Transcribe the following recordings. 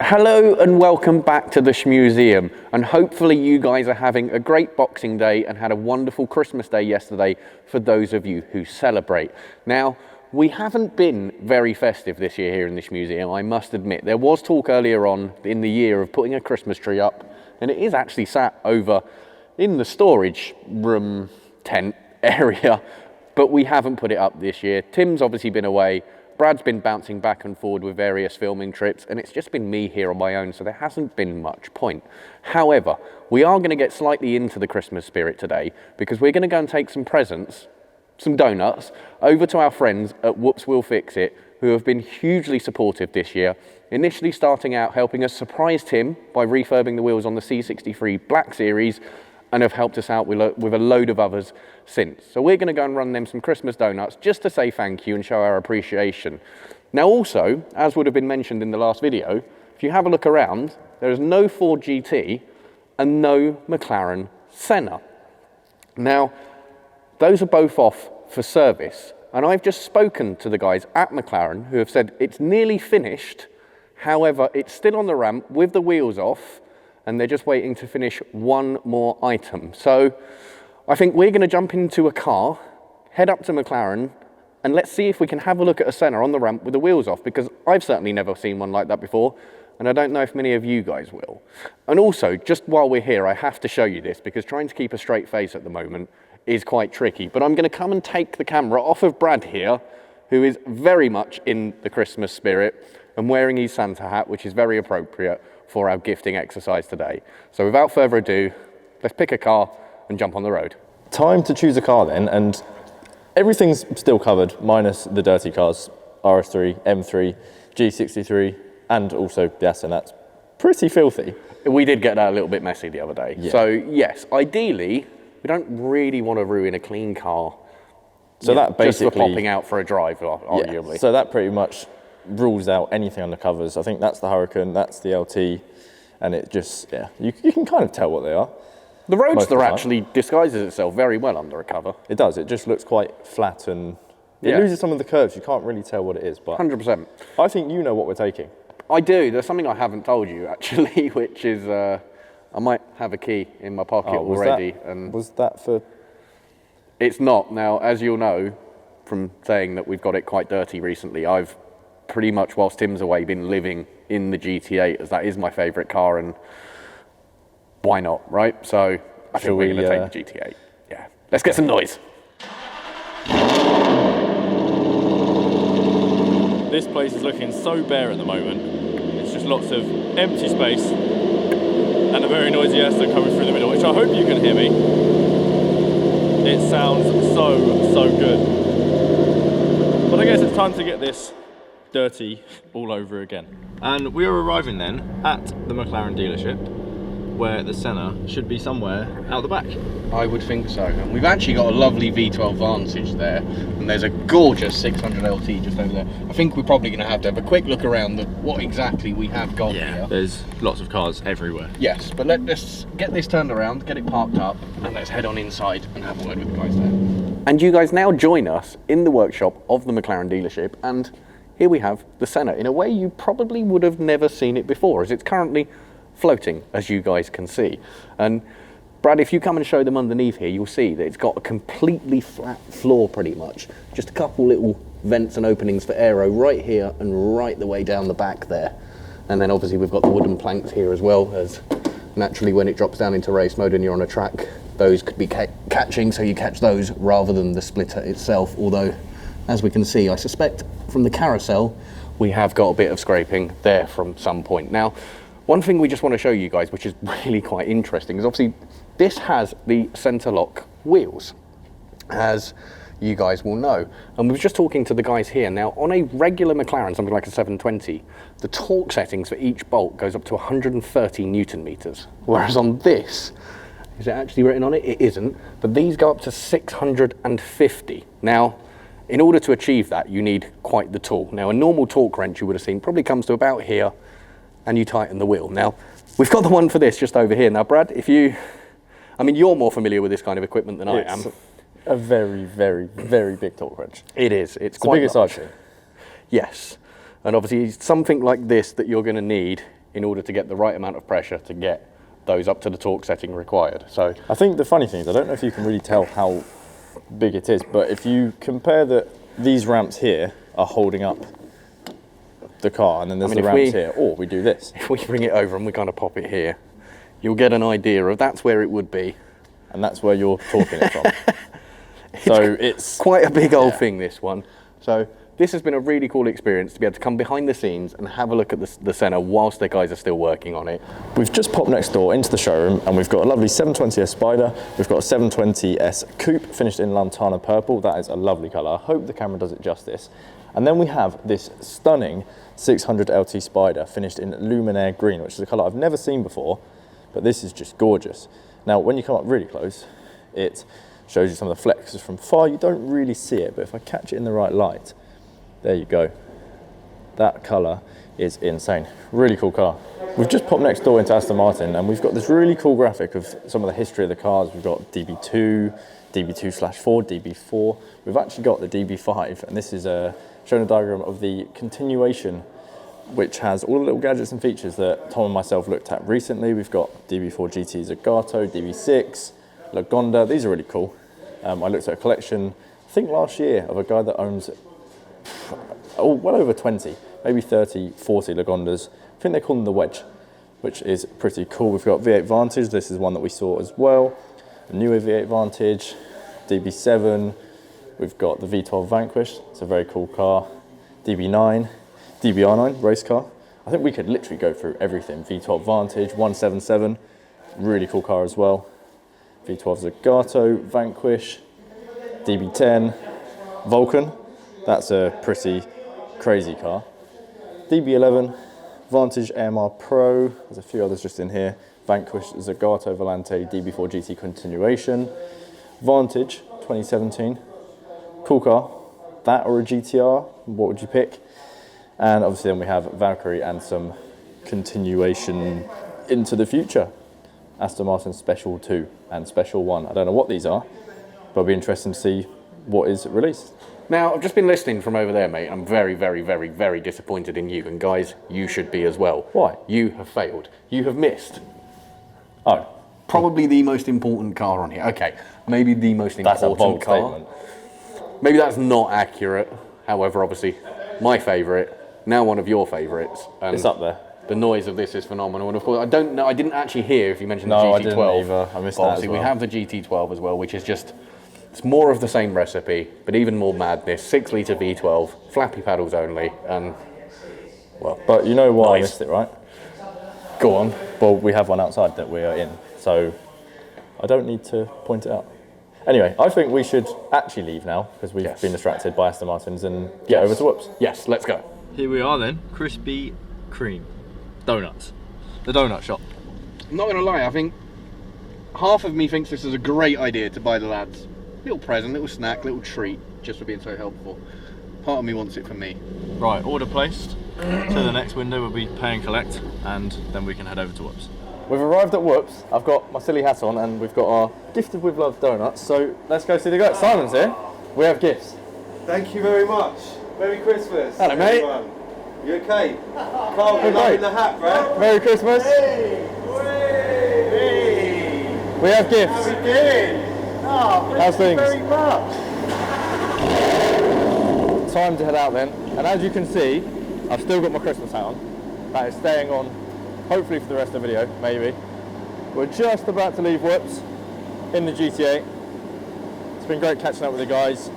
Hello and welcome back to the Shmuseum, and hopefully you guys are having a great Boxing Day and had a wonderful Christmas Day yesterday for those of you who celebrate. Now, we haven't been very festive this year here in the Shmuseum, I must admit. There was talk earlier on in the year of putting a Christmas tree up, and it is actually sat over in the storage room tent area, but we haven't put it up this year. Tim's obviously been away. Brad's been bouncing back and forward with various filming trips, and it's just been me here on my own, so there hasn't been much point. However, we are going to get slightly into the Christmas spirit today, because we're going to go and take some presents, some donuts, over to our friends at McLaren, who have been hugely supportive this year, initially starting out helping us surprise Tim by refurbing the wheels on the C63 Black Series, and have helped us out with a load of others since. So we're going to go and run them some Christmas donuts just to say thank you and show our appreciation. Now also, as would have been mentioned in the last video, if you have a look around, there is no Ford GT and no McLaren Senna. Now, those are both off for service, and I've just spoken to the guys at McLaren who have said it's nearly finished, however, it's still on the ramp with the wheels off, and they're just waiting to finish one more item. So I think we're going to jump into a car, head up to McLaren, and let's see if we can have a look at a Senna on the ramp with the wheels off, because I've certainly never seen one like that before, and I don't know if many of you guys will. And also, just while we're here, I have to show you this, because trying to keep a straight face at the moment is quite tricky. But I'm going to come and take the camera off of Brad here, who is very much in the Christmas spirit and wearing his Santa hat, which is very appropriate for our gifting exercise today. So without further ado, let's pick a car and jump on the road. Time to choose a car then, and everything's still covered, minus the dirty cars, RS3, M3, G63, and also the Aston. That's pretty filthy. We did get that a little bit messy the other day. Yeah. So yes, ideally, we don't really want to ruin a clean car. So that basically, just for popping out for a drive, arguably. Yeah, so that pretty much rules out anything on the covers. I think that's the Hurricane, that's the LT, and it just, yeah, you can kind of tell what they are. The Roadster actually disguises itself very well under a cover. It does, it just looks quite flat, and it loses some of the curves. You can't really tell what it is, but 100%. I think you know what we're taking. I do. There's something I haven't told you actually, which is I might have a key in my pocket already. Was that for? It's not. Now, as you'll know from saying that we've got it quite dirty recently, I've pretty much, whilst Tim's away, been living in the GT8, as that is my favourite car, and why not, right? So I think we're going to take the GT8. Yeah, let's get some noise. This place is looking so bare at the moment. It's just lots of empty space and a very noisy Aston coming through the middle, which I hope you can hear me. It sounds so good. But I guess it's time to get this dirty all over again. And we are arriving then at the McLaren dealership, where the Senna should be somewhere out the back. I would think so. And we've actually got a lovely V12 Vantage there, and there's a gorgeous 600 LT just over there. I think we're probably going to have a quick look around at what exactly we have got here. There's lots of cars everywhere. Yes, but let's get this turned around, get it parked up, and let's head on inside and have a word with the guys there. And you guys now join us in the workshop of the McLaren dealership, and here we have the Senna in a way you probably would have never seen it before, as it's currently floating, as you guys can see. And Brad, if you come and show them underneath here, you'll see that it's got a completely flat floor pretty much. Just a couple little vents and openings for aero right here and right the way down the back there. And then obviously we've got the wooden planks here as well, as naturally when it drops down into race mode and you're on a track, those could be catching, so you catch those rather than the splitter itself. Although, as we can see, I suspect from the carousel, we have got a bit of scraping there from some point. Now, one thing we just want to show you guys, which is really quite interesting, is obviously this has the center lock wheels, as you guys will know. And we were just talking to the guys here. Now, on a regular McLaren, something like a 720, the torque settings for each bolt goes up to 130 Newton meters. Whereas on this, is it actually written on it? It isn't, but these go up to 650. Now, in order to achieve that, you need quite the tool. Now, a normal torque wrench you would have seen probably comes to about here, and you tighten the wheel. Now, we've got the one for this just over here. Now, Brad, I mean, you're more familiar with this kind of equipment than I am. A very, very, very big torque wrench. It is. It's the biggest I've seen. Yes. And obviously something like this that you're going to need in order to get the right amount of pressure to get those up to the torque setting required. So I think the funny thing is, I don't know if you can really tell how big it is, but if you compare that these ramps here are holding up the car, and then there's the ramps here, or we do this. If we bring it over and we kind of pop it here, you'll get an idea of that's where it would be. And that's where you're talking it from. So it's quite a big old thing, this one. So this has been a really cool experience to be able to come behind the scenes and have a look at the Senna whilst the guys are still working on it. We've just popped next door into the showroom, and we've got a lovely 720S Spider. We've got a 720S Coupe finished in Lantana purple. That is a lovely colour. I hope the camera does it justice. And then we have this stunning 600 LT Spider finished in Luminaire green, which is a colour I've never seen before, but this is just gorgeous. Now, when you come up really close, it shows you some of the flexes. From far, you don't really see it, but if I catch it in the right light, there you go. That colour is insane. Really cool car. We've just popped next door into Aston Martin, and we've got this really cool graphic of some of the history of the cars. We've got DB2, DB2/4, DB4. We've actually got the DB5, and this is showing a diagram of the continuation, which has all the little gadgets and features that Tom and myself looked at recently. We've got DB4 GT Zagato, DB6, Lagonda. These are really cool. I looked at a collection, I think last year, of a guy that owns well over 20, maybe 30, 40 Lagondas. I think they call them the Wedge, which is pretty cool. We've got V8 Vantage. This is one that we saw as well. A newer V8 Vantage, DB7. We've got the V12 Vanquish. It's a very cool car. DB9, DBR9 race car. I think we could literally go through everything. V12 Vantage, 177, really cool car as well. V12 Zagato, Vanquish, DB10, Vulcan. That's a pretty crazy car. DB11, Vantage AMR Pro. There's a few others just in here. Vanquish, Zagato, Volante, DB4 GT Continuation. Vantage 2017. Cool car. That or a GTR, what would you pick? And obviously then we have Valkyrie and some continuation into the future. Aston Martin Special 2 and Special 1. I don't know what these are, but it'll be interesting to see what is released. Now, I've just been listening from over there, mate. I'm very, very, very, very disappointed in you. And guys, you should be as well. Why? You have failed. You have missed. Oh. Probably the most important car on here. Okay, maybe the most That's important a bold car. statement. Maybe that's not accurate. However, obviously, my favourite, now one of your favourites. It's up there. The noise of this is phenomenal. And of course, I don't know, I didn't actually hear if you mentioned the No, GT12. I didn't either. I missed that as Obviously, well. we have the GT12 as well, which is just, it's more of the same recipe, but even more madness. 6 litre V12, flappy paddles only, and, well. But you know why I Nice. missed it, right? Go on. Well, we have one outside that we are in, so I don't need to point it out. Anyway, I think we should actually leave now, because we've been distracted by Aston Martins, and get over to Whoops. Yes, let's go. Here we are then, Krispy Kreme. Donuts. The donut shop. I'm not going to lie, I think half of me thinks this is a great idea to buy the lads. Little present, little snack, little treat, just for being so helpful. Part of me wants it for me. Right, order placed. To the next window will be pay and collect, and then we can head over to Whoops. We've arrived at Whoops. I've got my silly hat on, and we've got our Gifted with Love donuts. So let's go see the guy. Simon's here. We have gifts. Thank you very much. Merry Christmas. Hello, mate. Everyone. You okay? Carl, good luck in the hat, bro. Merry Christmas. Hey! Hey! We have gifts. How are we doing? Oh, How's thank you things? very much. Time to head out then. And as you can see, I've still got my Christmas hat on. That is staying on, hopefully for the rest of the video, maybe. We're just about to leave Whoops in the GT8. It's been great catching up with the guys.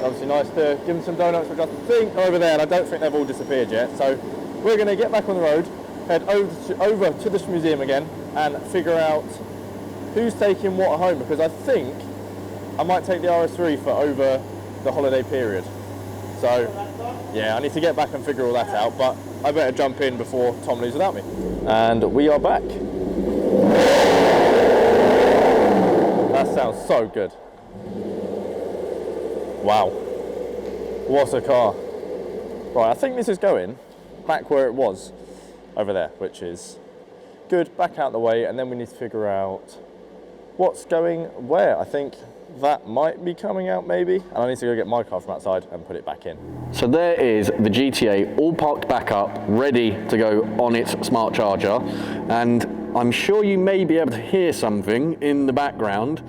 Obviously nice to give them some donuts, which I think are over there, and I don't think they've all disappeared yet. So we're going to get back on the road, head over to the Shmuseum again, and figure out who's taking what home, because I think I might take the RS3 for over the holiday period. So yeah, I need to get back and figure all that out, but I better jump in before Tom leaves without me. And we are back. That sounds so good. Wow, what a car. Right, I think this is going back where it was over there, which is good. Back out the way, and then we need to figure out what's going where. I think that might be coming out maybe, and I need to go get my car from outside and put it back in. So there is the GT8 all parked back up, ready to go on its smart charger, and I'm sure you may be able to hear something in the background,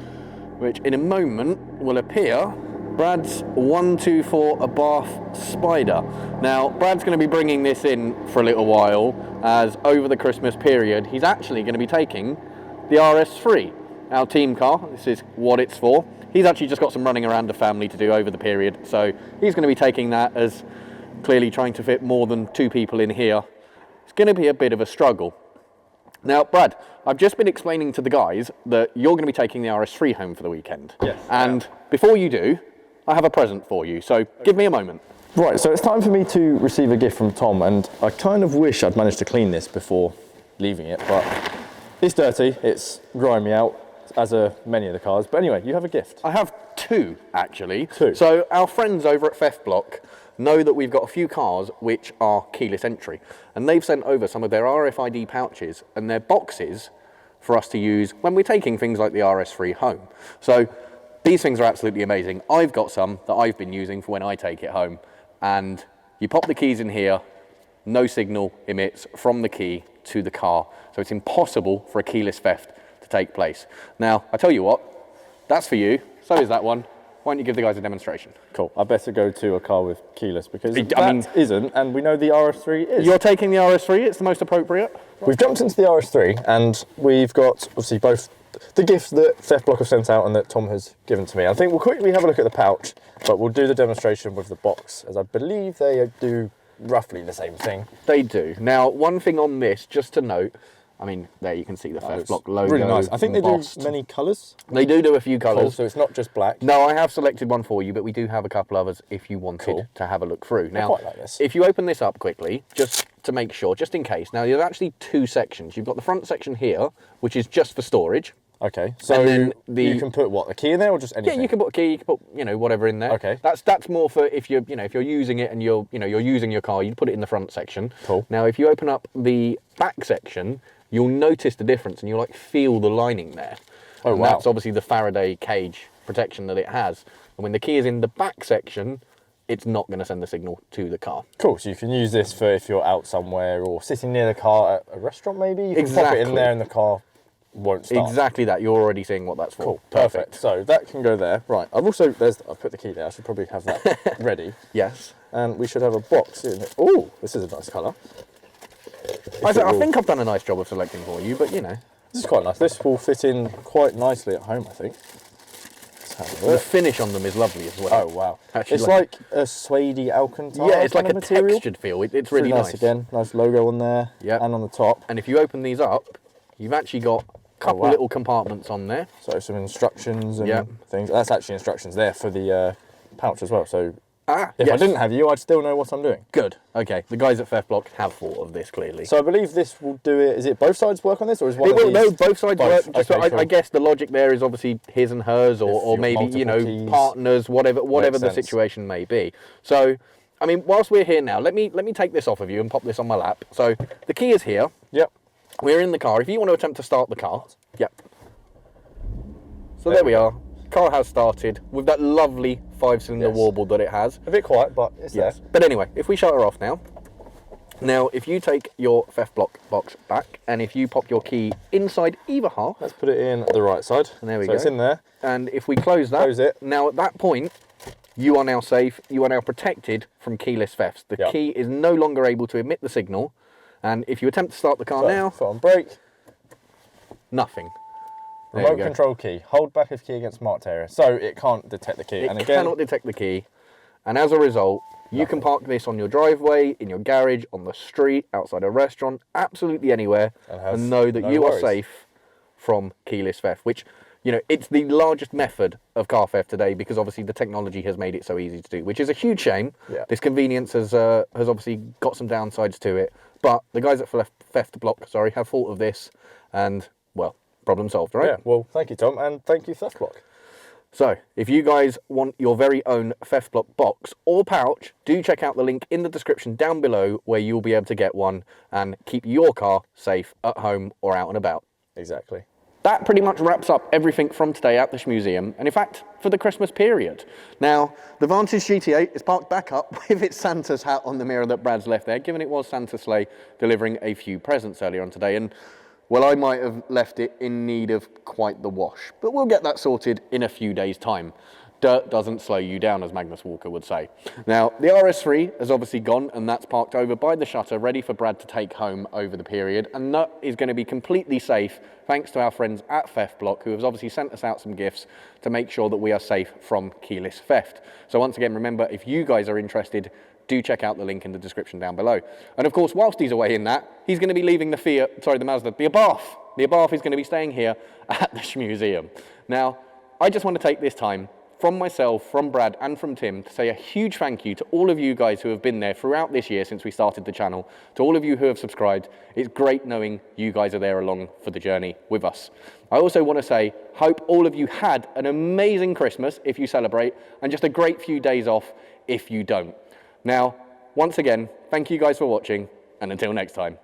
which in a moment will appear. Brad's 124 a Bath Spider. Now, Brad's going to be bringing this in for a little while, as over the Christmas period, he's actually going to be taking the RS3, our team car. This is what it's for. He's actually just got some running around the family to do over the period, so he's going to be taking that, as clearly trying to fit more than 2 people in here. It's going to be a bit of a struggle. Now, Brad, I've just been explaining to the guys that you're going to be taking the RS3 home for the weekend. Yes. And before you do, I have a present for you, so give me a moment. Right, so it's time for me to receive a gift from Tom, and I kind of wish I'd managed to clean this before leaving it, but it's dirty, it's grimy out, as are many of the cars. But anyway, you have a gift. I have 2, actually. 2. So our friends over at Theft Block know that we've got a few cars which are keyless entry, and they've sent over some of their RFID pouches and their boxes for us to use when we're taking things like the RS3 home. So these things are absolutely amazing. I've got some that I've been using for when I take it home, and you pop the keys in here, no signal emits from the key to the car, so it's impossible for a keyless theft to take place. Now, I tell you what, that's for you, so is that one. Why don't you give the guys a demonstration? Cool. I better go to a car with keyless, because that isn't, and we know the RS3 is. You're taking the RS3, it's the most appropriate. We've jumped into the RS3, and we've got obviously both the gift that Theft Block have sent out and that Tom has given to me. I think we'll quickly have a look at the pouch, but we'll do the demonstration with the box, as I believe they do roughly the same thing. They do. Now, one thing on this, just to note, I mean, there you can see the Theft Block logo. Really nice. I think they do embossed. many colours. They do a few colours. Cool, so it's not just black. No, I have selected one for you, but we do have a couple others if you wanted to have a look through. Now, quite like this. If you open this up quickly, just to make sure, just in case. Now, there's actually 2 sections. You've got the front section here, which is just for storage. Okay, so and then you can put what, a key in there, or just anything? Yeah, you can put a key, you can put, you know, whatever in there. Okay. That's more for if you're, if you're using it and you're using your car, you put it in the front section. Cool. Now, if you open up the back section, you'll notice the difference, and you'll like feel the lining there. Oh, and wow. That's obviously the Faraday cage protection that it has. And when the key is in the back section, it's not going to send the signal to the car. Cool, so you can use this for if you're out somewhere or sitting near the car at a restaurant maybe. You can pop it in there and the car won't start. Exactly that. You're already seeing what that's for. Cool, perfect. So that can go there. Right, I've put the key there. I should probably have that ready. Yes. And we should have a box in it. Oh, this is a nice colour. I think I've done a nice job of selecting for you, but you know. This is quite nice. This will fit in quite nicely at home, I think. Let's have a The look. finish on them is lovely as well. Oh, wow. Actually, It's like a suede Alcantara. Yeah, it's like a material. textured feel. It's really nice. Again, nice logo on there. Yep. And on the top. And if you open these up, you've actually got a couple wow. little compartments on there. So some instructions and Yep. things. That's actually instructions there for the pouch as well. So if yes. I didn't have you, I'd still know what I'm doing. Good. Okay. The guys at Theft Block have thought of this clearly. So I believe this will do it. Is it both sides work on this, or is one It of will, these? no, both sides Both. work. Just Okay, I cool. guess the logic there is obviously his and hers, or you've maybe multiple keys. partners, whatever the sense. situation may be. So, I mean, whilst we're here now, let me take this off of you and pop this on my lap. So the key is here. Yep. We're in the car. If you want to attempt to start the car, yep. So there we are. Car has started with that lovely 5-cylinder warble that it has. A bit quiet, but it's there. But anyway, if we shut her off now. Now, if you take your Theft Block box back, and if you pop your key inside either half, Let's put it in the right side. and there we so go. it's in there. And if we close that, Close it. now at that point, you are now safe. You are now protected from keyless thefts. The Yep. key is no longer able to emit the signal, and if you attempt to start the car So, now, foot on brake. nothing. There we Remote go. control key. Hold back of key against marked area. So it can't detect the key. It and again, cannot detect the key, and as a result, you can park this on your driveway, in your garage, on the street, outside a restaurant, absolutely anywhere, and know that no you worries. are safe from keyless theft, which, you know, it's the largest method of car theft today, because obviously the technology has made it so easy to do, which is a huge shame. Yeah. This convenience has obviously got some downsides to it, but the guys at Theft Block, have thought of this, and, well, problem solved, right? Yeah, well, thank you, Tom, and thank you, Theft Block. So, if you guys want your very own Theft Block box or pouch, do check out the link in the description down below, where you'll be able to get one and keep your car safe at home or out and about. Exactly. that pretty much wraps up everything from today at the Shmuseum, and in fact, for the Christmas period. Now, the Vantage GT8 is parked back up with its Santa's hat on the mirror that Brad's left there, given it was Santa's sleigh delivering a few presents earlier on today, and well, I might have left it in need of quite the wash, but we'll get that sorted in a few days' time. Dirt doesn't slow you down, as Magnus Walker would say. Now, the RS3 has obviously gone, and that's parked over by the shutter, ready for Brad to take home over the period, and that is going to be completely safe, thanks to our friends at Theft Block, who have obviously sent us out some gifts to make sure that we are safe from keyless theft. So once again, remember, if you guys are interested, do check out the link in the description down below. And of course, whilst he's away in that, he's going to be leaving the Mazda, the Abarth. The Abarth is going to be staying here at the Shmuseum. Now, I just want to take this time, from myself, from Brad, and from Tim, to say a huge thank you to all of you guys who have been there throughout this year since we started the channel, to all of you who have subscribed. It's great knowing you guys are there along for the journey with us. I also want to say, hope all of you had an amazing Christmas if you celebrate, and just a great few days off if you don't. Now, once again, thank you guys for watching, and until next time.